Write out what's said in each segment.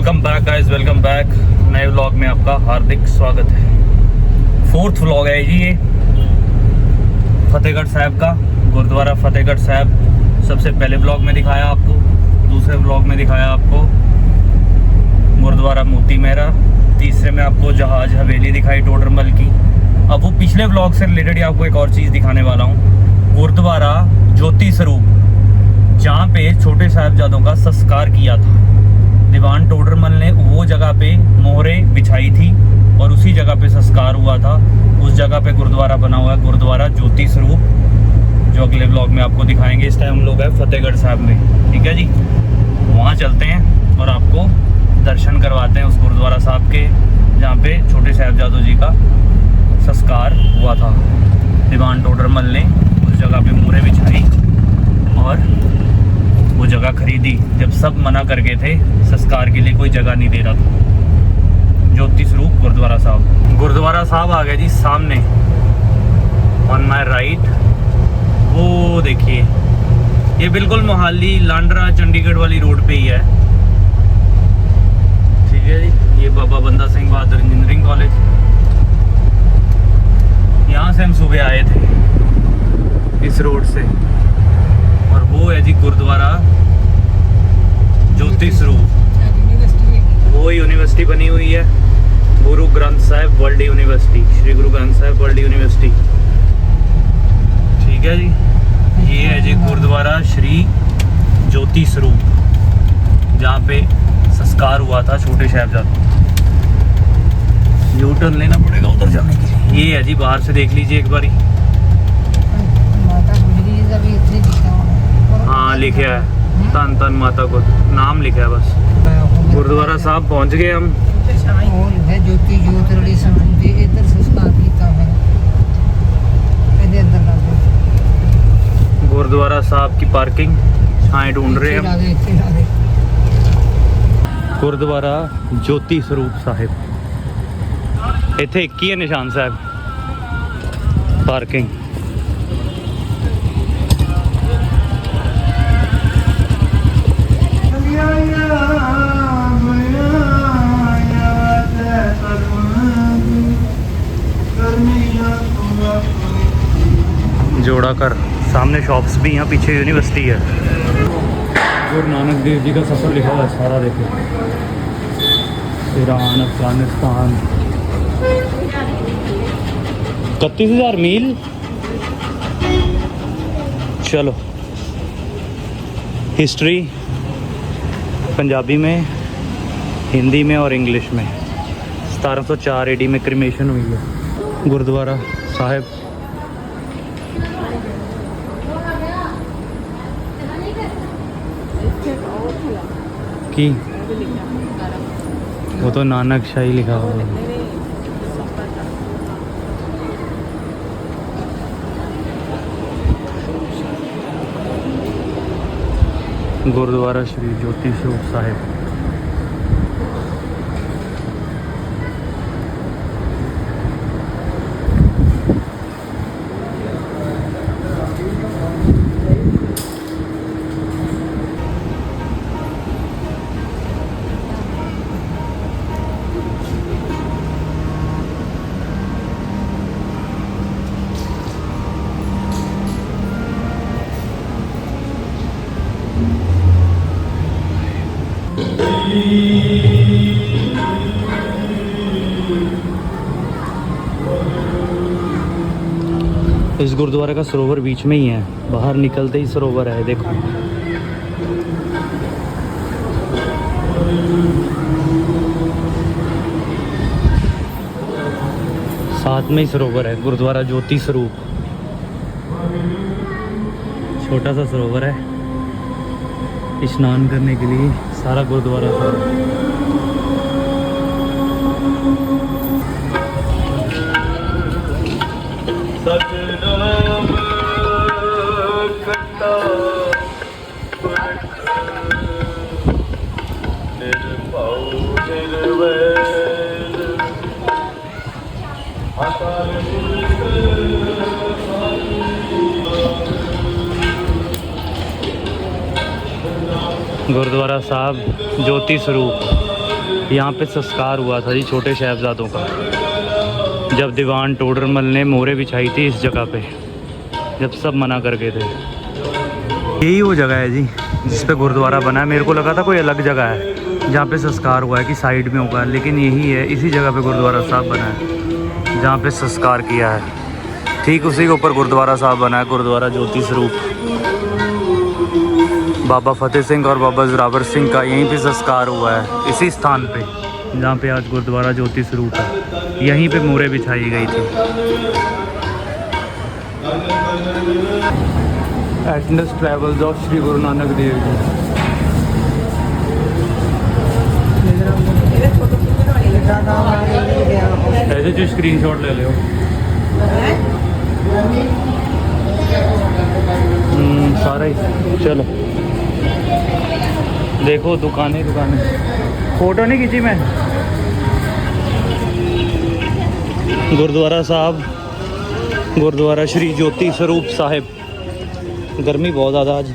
Welcome back guys, welcome back. नए vlog में आपका हार्दिक स्वागत है। 4th व्लॉग है जी ये फतेहगढ़ साहब का। गुरुद्वारा फतेहगढ़ साहब सबसे पहले व्लॉग में दिखाया आपको, दूसरे व्लॉग में दिखाया आपको गुरुद्वारा मोती मेहरा, तीसरे में आपको जहाज हवेली दिखाई टोडरमल की। अब वो पिछले व्लॉग से रिलेटेड आपको एक और चीज़ दिखाने वाला हूँ। गुरुद्वारा ज्योति स्वरूप, जहाँ पे छोटे साहिबजादों का संस्कार किया था, दीवान टोडरमल ने वो जगह पे मोहरे बिछाई थी और उसी जगह पे संस्कार हुआ था। उस जगह पे गुरुद्वारा बना हुआ है, गुरुद्वारा ज्योति स्वरूप, जो अगले व्लॉग में आपको दिखाएंगे। इस टाइम हम लोग हैं फतेहगढ़ साहब में, ठीक है जी। वहाँ चलते हैं और आपको दर्शन करवाते हैं उस गुरुद्वारा साहब के, जहाँ पे छोटे साहिबजादों जी का संस्कार हुआ था। दीवान टोडरमल ने उस जगह पे मोहरे बिछाई और वो जगह खरीदी जब सब मना कर गए थे, संस्कार के लिए कोई जगह नहीं दे रहा था। ज्योति स्वरूप गुरुद्वारा साहब। गुरुद्वारा साहब आ गया जी सामने, ऑन माय राइट। वो देखिए, ये बिल्कुल मोहाली लांडरा चंडीगढ़ वाली रोड पे ही है, ठीक है जी। ये बाबा बंदा सिंह बहादुर इंजीनियरिंग कॉलेज, यहाँ से हम सुबह आए थे इस रोड से। और वो है जी गुरुद्वारा ज्योति स्वरूप। वो यूनिवर्सिटी बनी हुई है, Guru Granth Sahib world university, Shri Guru Granth Sahib world university, ठीक है जी। ये है जी गुरुद्वारा श्री ज्योति स्वरूप, जहाँ पे संस्कार हुआ था छोटे साहिबजादों। यू टर्न लेना पड़ेगा उधर जाने के लिए। ये है जी, बाहर से देख लीजिए एक बारी। हाँ लिखा है, तन तन माता को नाम लिखा है बस। गुरुद्वारा साहब पहुंच गए हम। ज्योति ज्योति समाधि इधर संस्कार कीता है, गुरुद्वारा साहब की पार्किंग छाएं ढूंढ रहे हैं हम। गुरुद्वारा ज्योति स्वरूप साहिब, इत्थे एक ही है निशान साहब पार्किंग। जोड़ा कर सामने शॉप्स भी हैं, पीछे यूनिवर्सिटी है। गुरु नानक देव जी का सफ़र लिखा हुआ है सारा, देखो। ईरान, अफगानिस्तान, 31,000 मील। चलो, हिस्ट्री पंजाबी में, हिंदी में और इंग्लिश में। 1704 AD में क्रिमेशन हुई है गुरुद्वारा साहिब। की वो तो नानक शाही लिखा हुआ है। गुरुद्वारा श्री ज्योति स्वरूप साहिब। इस गुरुद्वारे का सरोवर बीच में ही है, बाहर निकलते ही सरोवर है, देखो। साथ में ही सरोवर है, गुरुद्वारा ज्योति स्वरूप। छोटा सा सरोवर है, स्नान करने के लिए सारा गुरुद्वारा सारा। सतनाम करता निर्भव निर्वैर अकाल गुरुद्वारा साहब ज्योति स्वरूप। यहाँ पे संस्कार हुआ था जी छोटे साहिबजादों का, जब दीवान टोडरमल ने मोहरें बिछाई थी इस जगह पे, जब सब मना कर गए थे। यही वो जगह है जी जिस पे गुरुद्वारा बना है। मेरे को लगा था कोई अलग जगह है जहाँ पे संस्कार हुआ है कि साइड में होगा, लेकिन यही है, इसी जगह पे गुरुद्वारा साहब बना है जहाँ पे संस्कार किया है। ठीक उसी के ऊपर गुरुद्वारा साहब बना है, गुरुद्वारा ज्योति स्वरूप। बाबा फतेह सिंह और बाबा जोरावर सिंह का यहीं पे संस्कार हुआ है, इसी स्थान पे जहाँ पे आज गुरुद्वारा ज्योति स्वरूप है। यहीं पे मोहरें बिछाई गई थी। एटनस ट्रैवल्स ऑफ श्री गुरु नानक देव जी। ऐसे जो स्क्रीनशॉट ले लो। सारा ही चलो देखो, दुकानें फोटो नहीं खींची मैं। गुरुद्वारा साहब, गुरुद्वारा श्री ज्योति स्वरूप साहिब। गर्मी बहुत ज़्यादा आज।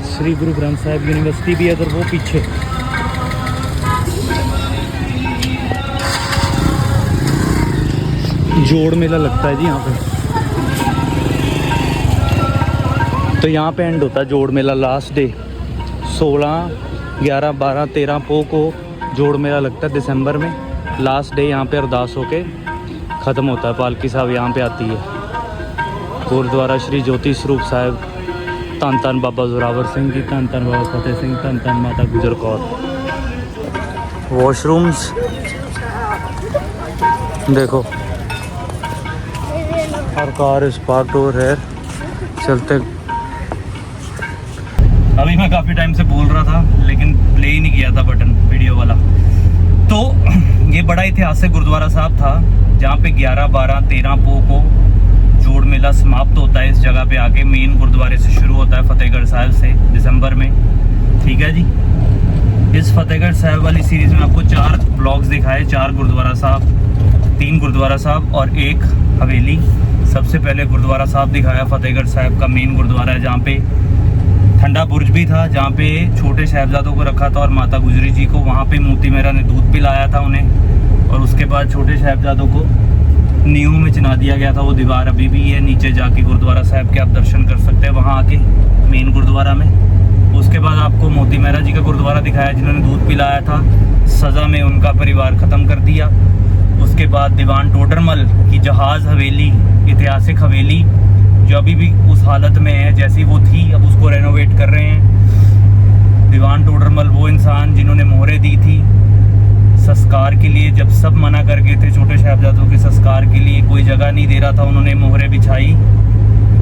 श्री गुरु ग्रंथ साहिब यूनिवर्सिटी भी है इधर, वो पीछे। जोड़ मेला लगता है जी यहाँ पे। तो यहाँ पे एंड होता है जोड़ मेला, लास्ट डे 16, 11, 12, 13 पो को जोड़ मेला लगता है दिसंबर में। लास्ट डे यहाँ पे अरदास होके ख़त्म होता है, पालकी साहब यहाँ पे आती है। गुरुद्वारा श्री ज्योति स्वरूप साहिब। धन धन बाबा जोरावर सिंह जी, धन धन बाबा फतेह सिंह, धन धन माता गुजर कौर। वॉशरूम्स देखो, हर कार स्पार्क डोर है। चलते, अभी मैं काफ़ी टाइम से बोल रहा था लेकिन प्ले ही नहीं किया था बटन वीडियो वाला। तो ये बड़ा ऐतिहासिक गुरुद्वारा साहब था जहाँ पे 11, 12, 13 पो को जोड़ मेला समाप्त होता है। इस जगह पे आके मेन गुरुद्वारे से शुरू होता है फतेहगढ़ साहिब से दिसंबर में। ठीक है जी। इस फतेहगढ़ साहिब वाली सीरीज़ में आपको 4 ब्लॉग्स दिखाए, 4 गुरुद्वारा साहब, 3 गुरुद्वारा साहब और 1 हवेली। सबसे पहले गुरुद्वारा साहब दिखाया, फतेहगढ़ साहिब का मेन गुरुद्वारा है जहाँ पे ठंडा बुर्ज भी था, जहाँ पे छोटे साहिबजादों को रखा था और माता गुजरी जी को वहाँ पे मोती मेहरा ने दूध पिलाया था उन्हें। और उसके बाद छोटे साहिबजादों को नींव में चिना दिया गया था। वो दीवार अभी भी है, नीचे जाके गुरुद्वारा साहब के आप दर्शन कर सकते हैं वहाँ आके मेन गुरुद्वारा में। उसके बाद आपको मोती मेहरा जी का गुरुद्वारा दिखाया जिन्होंने दूध पिलाया था, सज़ा में उनका परिवार ख़त्म कर दिया। उसके बाद दीवान टोडरमल की जहाज़ हवेली, ऐतिहासिक हवेली जो अभी भी उस हालत में है जैसी वो थी, अब उसको रेनोवेट कर रहे हैं। दीवान टोडरमल वो इंसान जिन्होंने मोहरें दी थी संस्कार के लिए, जब सब मना कर गए थे छोटे साहिबजादों के संस्कार के लिए, कोई जगह नहीं दे रहा था, उन्होंने मोहरें बिछाई।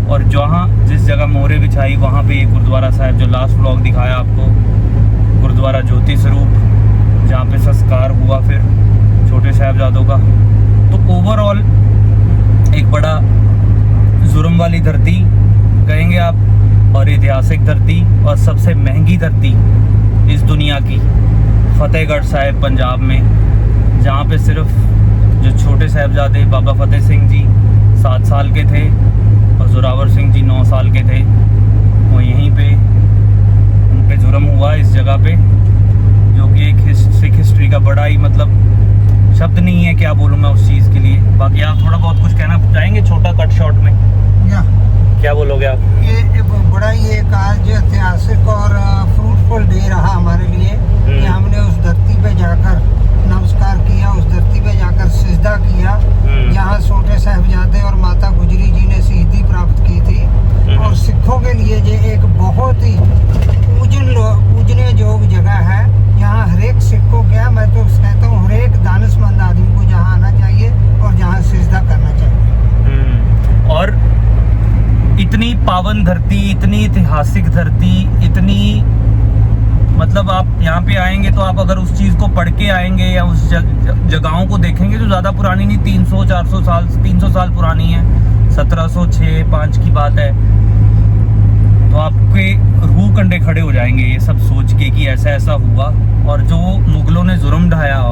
और जहाँ जिस जगह मोहरें बिछाई वहाँ पे एक गुरुद्वारा साहब जो लास्ट व्लॉग दिखाया आपको, गुरुद्वारा ज्योति स्वरूप, जहाँ पे संस्कार हुआ फिर छोटे साहिबजादों का। तो ओवरऑल एक बड़ा जुर्म वाली धरती कहेंगे आप, और ऐतिहासिक धरती, और सबसे महंगी धरती इस दुनिया की फतेहगढ़ साहिब पंजाब में, जहाँ पे सिर्फ जो छोटे साहिबजादे बाबा फतेह सिंह जी 7 साल के थे और जोरावर सिंह जी 9 साल के थे, वो यहीं पे उन पे जुर्म हुआ इस जगह पे, जो कि एक सिख हिस्ट्री का बड़ा ही मतलब शब्द नहीं है क्या बोलूँ मैं उस चीज़ के लिए। बाकी आप थोड़ा बहुत कुछ कहना चाहेंगे छोटा कट शॉट में? क्या बोलोगे आप? ये बड़ा ही एक आज ऐतिहासिक और फ्रूटफुल डे रहा हमारे लिए कि हमने उस धरती पे जाकर नमस्कार किया, उस धरती पे जाकर सिजदा किया जहाँ छोटे साहिबजादे और माता गुजरी जी ने शहीदी प्राप्त की थी। और सिखों के लिए ये एक बहुत ही पूजने योग्य जगह है। यहाँ हर एक सिख को, क्या मैं तो कहता हूँ हर एक दानिशमंद आदमी को जहाँ आना चाहिए और जहाँ सिजदा करना चाहिए। और इतनी पावन धरती, इतनी ऐतिहासिक धरती, इतनी मतलब आप यहाँ पे आएंगे तो आप अगर उस चीज़ को पढ़ के आएंगे या उस जगहों को देखेंगे तो ज़्यादा पुरानी नहीं, 300-400 साल 300 साल पुरानी है। 1706-5 की बात है। तो आपके रूह कंडे खड़े हो जाएंगे ये सब सोच के कि ऐसा ऐसा हुआ। और जो मुगलों ने जुर्म ढाया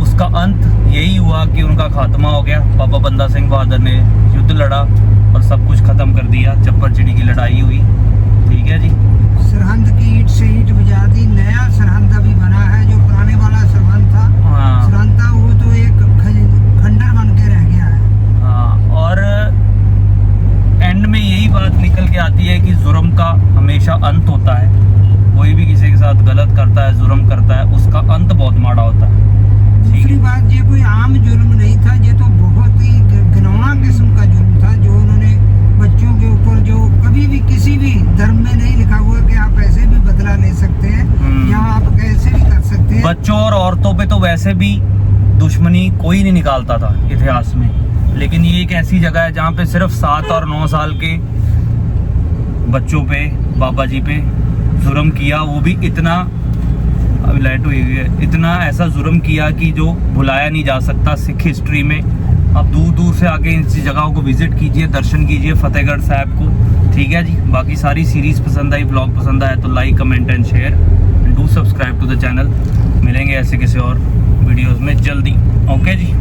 उसका अंत यही हुआ कि उनका खात्मा हो गया। बाबा बंदा सिंह बहादुर ने युद्ध लड़ा और सब कुछ ख़त्म कर दिया। चप्पर चिड़ी की लड़ाई हुई। ठीक है जी। सरहंद की ईंट से ईंट बजा दी, नया सरहंद अभी बना है, जुर्म करता है, उसका अंत बहुत माड़ा होता है। दूसरी बात, ये कोई आम जुल्म नहीं था, ये तो बहुत ही घिनौना किस्म का जुल्म था जो उन्होंने बच्चों के ऊपर, जो कभी भी किसी भी धर्म में नहीं लिखा हुआ कि आप ऐसे भी बदला ले सकते हैं या आप कैसे भी कर सकते हैं। बच्चों और औरतों पे तो वैसे भी दुश्मनी कोई नहीं निकालता था इतिहास में, लेकिन ये एक ऐसी जगह है जहाँ पे सिर्फ 7 और 9 साल के बच्चों पे, बाबा जी पे जुर्म किया, वो भी इतना, अभी लाइट हुई है, इतना ऐसा जुर्म किया कि जो भुलाया नहीं जा सकता सिख हिस्ट्री में। अब दूर दूर से आके इन जगहों को विजिट कीजिए, दर्शन कीजिए फतेहगढ़ साहब को। ठीक है जी, बाकी सारी सीरीज पसंद आई, ब्लॉग पसंद आया तो like, comment and share, do subscribe to the channel. मिलेंगे ऐसे किसी और वीडियोस में जल्दी। ओके जी।